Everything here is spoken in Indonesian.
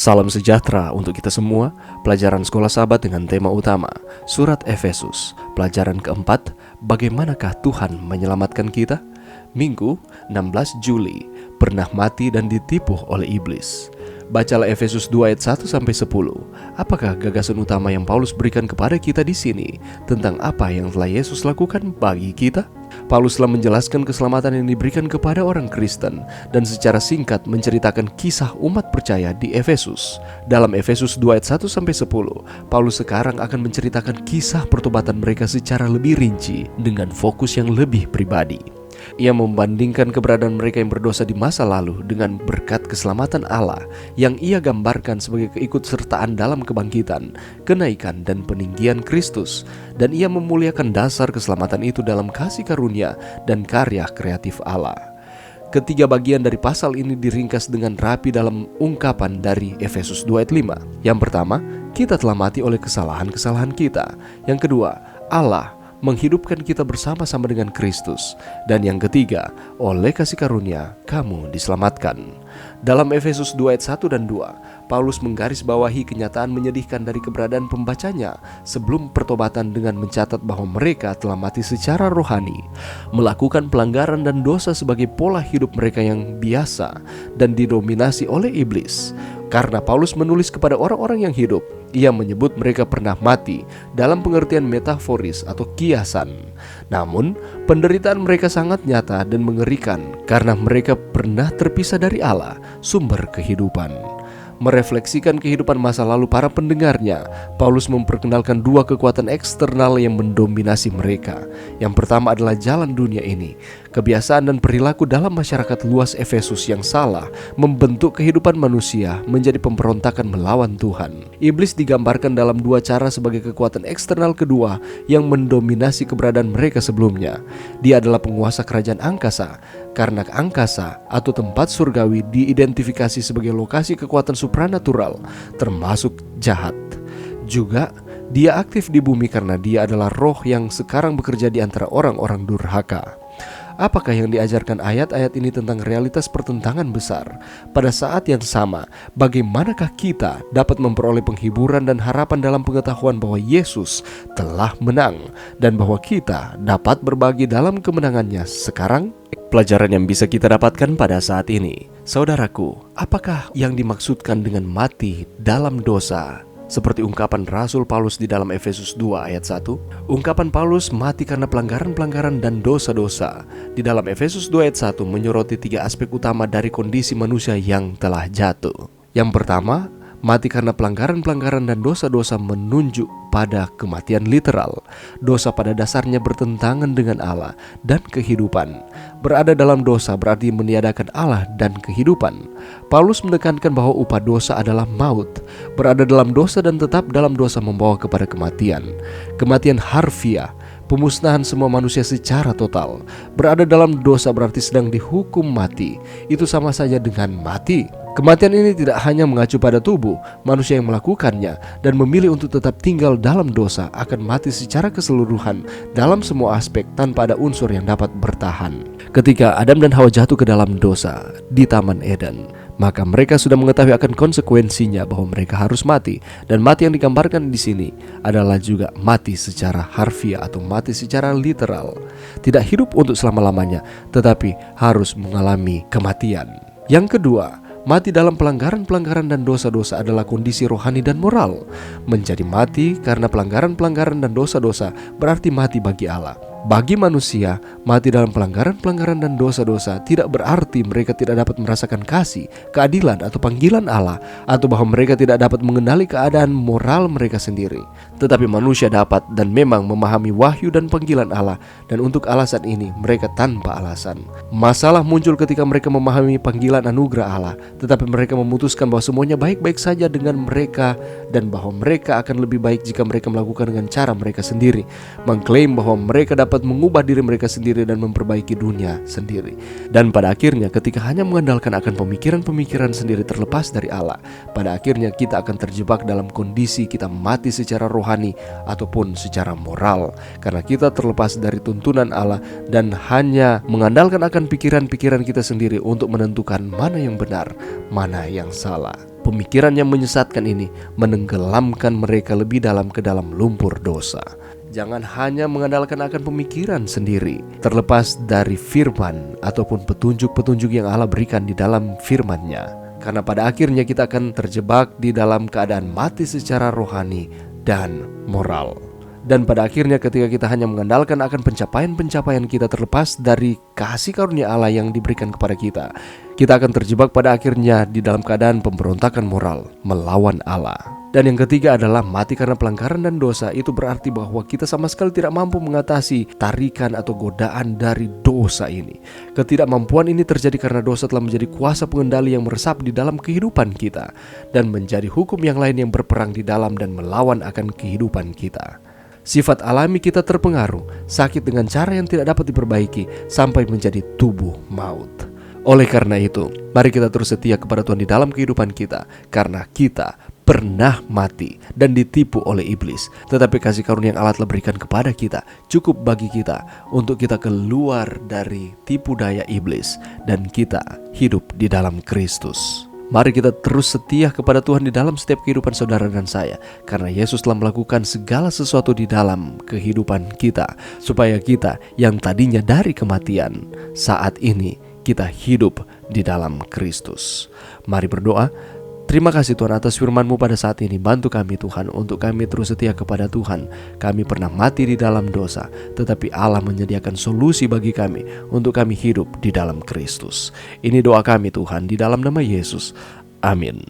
Salam sejahtera untuk kita semua. Pelajaran Sekolah Sahabat dengan tema utama Surat Efesus. Pelajaran keempat, bagaimanakah Tuhan menyelamatkan kita? Minggu 16 Juli. Pernah mati dan ditipu oleh iblis. Bacalah Efesus 2 ayat 1-10. Apakah gagasan utama yang Paulus berikan kepada kita di sini tentang apa yang telah Yesus lakukan bagi kita? Paulus telah menjelaskan keselamatan yang diberikan kepada orang Kristen dan secara singkat menceritakan kisah umat percaya di Efesus. Dalam Efesus 2 ayat 1-10, Paulus sekarang akan menceritakan kisah pertobatan mereka secara lebih rinci dengan fokus yang lebih pribadi. Ia membandingkan keberadaan mereka yang berdosa di masa lalu dengan berkat keselamatan Allah yang ia gambarkan sebagai keikutsertaan dalam kebangkitan, kenaikan dan peninggian Kristus, dan ia memuliakan dasar keselamatan itu dalam kasih karunia dan karya kreatif Allah. Ketiga bagian dari pasal ini diringkas dengan rapi dalam ungkapan dari Efesus 2 ayat 5. Yang pertama, kita telah mati oleh kesalahan-kesalahan kita. Yang kedua, Allah menghidupkan kita bersama-sama dengan Kristus. Dan yang ketiga, oleh kasih karunia kamu diselamatkan. Dalam Efesus 2 ayat 1 dan 2, Paulus menggarisbawahi kenyataan menyedihkan dari keberadaan pembacanya sebelum pertobatan dengan mencatat bahwa mereka telah mati secara rohani, melakukan pelanggaran dan dosa sebagai pola hidup mereka yang biasa dan didominasi oleh iblis. Karena Paulus menulis kepada orang-orang yang hidup, ia menyebut mereka pernah mati dalam pengertian metaforis atau kiasan. Namun, penderitaan mereka sangat nyata dan mengerikan karena mereka pernah terpisah dari Allah, sumber kehidupan. Merefleksikan kehidupan masa lalu para pendengarnya, Paulus memperkenalkan dua kekuatan eksternal yang mendominasi mereka. Yang pertama adalah jalan dunia ini. Kebiasaan dan perilaku dalam masyarakat luas Efesus yang salah membentuk kehidupan manusia menjadi pemberontakan melawan Tuhan. Iblis digambarkan dalam dua cara sebagai kekuatan eksternal kedua yang mendominasi keberadaan mereka sebelumnya. Dia adalah penguasa kerajaan angkasa, karena angkasa atau tempat surgawi diidentifikasi sebagai lokasi kekuatan supranatural, termasuk jahat. Juga, dia aktif di bumi karena dia adalah roh yang sekarang bekerja di antara orang-orang durhaka. Apakah yang diajarkan ayat-ayat ini tentang realitas pertentangan besar? Pada saat yang sama, bagaimanakah kita dapat memperoleh penghiburan dan harapan dalam pengetahuan bahwa Yesus telah menang dan bahwa kita dapat berbagi dalam kemenangannya sekarang? Pelajaran yang bisa kita dapatkan pada saat ini, saudaraku, apakah yang dimaksudkan dengan mati dalam dosa? Seperti ungkapan Rasul Paulus di dalam Efesus 2 ayat 1, ungkapan Paulus mati karena pelanggaran-pelanggaran dan dosa-dosa di dalam Efesus 2 ayat 1 menyoroti tiga aspek utama dari kondisi manusia yang telah jatuh. Yang pertama, mati karena pelanggaran-pelanggaran dan dosa-dosa menunjuk pada kematian literal. Dosa pada dasarnya bertentangan dengan Allah dan kehidupan. Berada dalam dosa berarti meniadakan Allah dan kehidupan. Paulus menekankan bahwa upah dosa adalah maut. Berada dalam dosa dan tetap dalam dosa membawa kepada kematian. Kematian harfiah, pemusnahan semua manusia secara total. Berada dalam dosa berarti sedang dihukum mati. Itu sama saja dengan mati. Kematian ini tidak hanya mengacu pada tubuh, manusia yang melakukannya dan memilih untuk tetap tinggal dalam dosa akan mati secara keseluruhan dalam semua aspek tanpa ada unsur yang dapat bertahan. Ketika Adam dan Hawa jatuh ke dalam dosa di Taman Eden, maka mereka sudah mengetahui akan konsekuensinya bahwa mereka harus mati. Dan mati yang digambarkan di sini adalah juga mati secara harfiah atau mati secara literal. Tidak hidup untuk selama-lamanya, tetapi harus mengalami kematian. Yang kedua, mati dalam pelanggaran-pelanggaran dan dosa-dosa adalah kondisi rohani dan moral. Menjadi mati karena pelanggaran-pelanggaran dan dosa-dosa berarti mati bagi Allah. Bagi manusia, mati dalam pelanggaran-pelanggaran dan dosa-dosa tidak berarti mereka tidak dapat merasakan kasih, keadilan atau panggilan Allah, atau bahwa mereka tidak dapat mengenali keadaan moral mereka sendiri. Tetapi manusia dapat dan memang memahami wahyu dan panggilan Allah, dan untuk alasan ini mereka tanpa alasan. Masalah muncul ketika mereka memahami panggilan anugerah Allah, tetapi mereka memutuskan bahwa semuanya baik-baik saja dengan mereka dan bahwa mereka akan lebih baik jika mereka melakukan dengan cara mereka sendiri, mengklaim bahwa mereka dapat dapat mengubah diri mereka sendiri dan memperbaiki dunia sendiri. Dan pada akhirnya ketika hanya mengandalkan akan pemikiran-pemikiran sendiri terlepas dari Allah, pada akhirnya kita akan terjebak dalam kondisi kita mati secara rohani ataupun secara moral, karena kita terlepas dari tuntunan Allah dan hanya mengandalkan akan pikiran-pikiran kita sendiri untuk menentukan mana yang benar, mana yang salah. Pemikiran yang menyesatkan ini menenggelamkan mereka lebih dalam ke dalam lumpur dosa. Jangan hanya mengandalkan akan pemikiran sendiri, terlepas dari firman ataupun petunjuk-petunjuk yang Allah berikan di dalam firman-Nya. Karena pada akhirnya kita akan terjebak di dalam keadaan mati secara rohani dan moral. Dan pada akhirnya ketika kita hanya mengandalkan akan pencapaian-pencapaian kita terlepas dari kasih karunia Allah yang diberikan kepada kita, kita akan terjebak pada akhirnya di dalam keadaan pemberontakan moral melawan Allah. Dan yang ketiga adalah mati karena pelanggaran dan dosa. Itu berarti bahwa kita sama sekali tidak mampu mengatasi tarikan atau godaan dari dosa ini. Ketidakmampuan ini terjadi karena dosa telah menjadi kuasa pengendali yang meresap di dalam kehidupan kita, dan menjadi hukum yang lain yang berperang di dalam dan melawan akan kehidupan kita. Sifat alami kita terpengaruh, sakit dengan cara yang tidak dapat diperbaiki, sampai menjadi tubuh maut. Oleh karena itu, mari kita terus setia kepada Tuhan di dalam kehidupan kita, karena kita pernah mati dan ditipu oleh iblis. Tetapi kasih karunia yang Allah telah berikan kepada kita cukup bagi kita untuk kita keluar dari tipu daya iblis, dan kita hidup di dalam Kristus. Mari kita terus setia kepada Tuhan di dalam setiap kehidupan saudara dan saya, karena Yesus telah melakukan segala sesuatu di dalam kehidupan kita, supaya kita yang tadinya dari kematian, saat ini kita hidup di dalam Kristus. Mari berdoa. Terima kasih Tuhan atas firman-Mu pada saat ini. Bantu kami Tuhan untuk kami terus setia kepada Tuhan. Kami pernah mati di dalam dosa, tetapi Allah menyediakan solusi bagi kami untuk kami hidup di dalam Kristus. Ini doa kami Tuhan di dalam nama Yesus. Amin.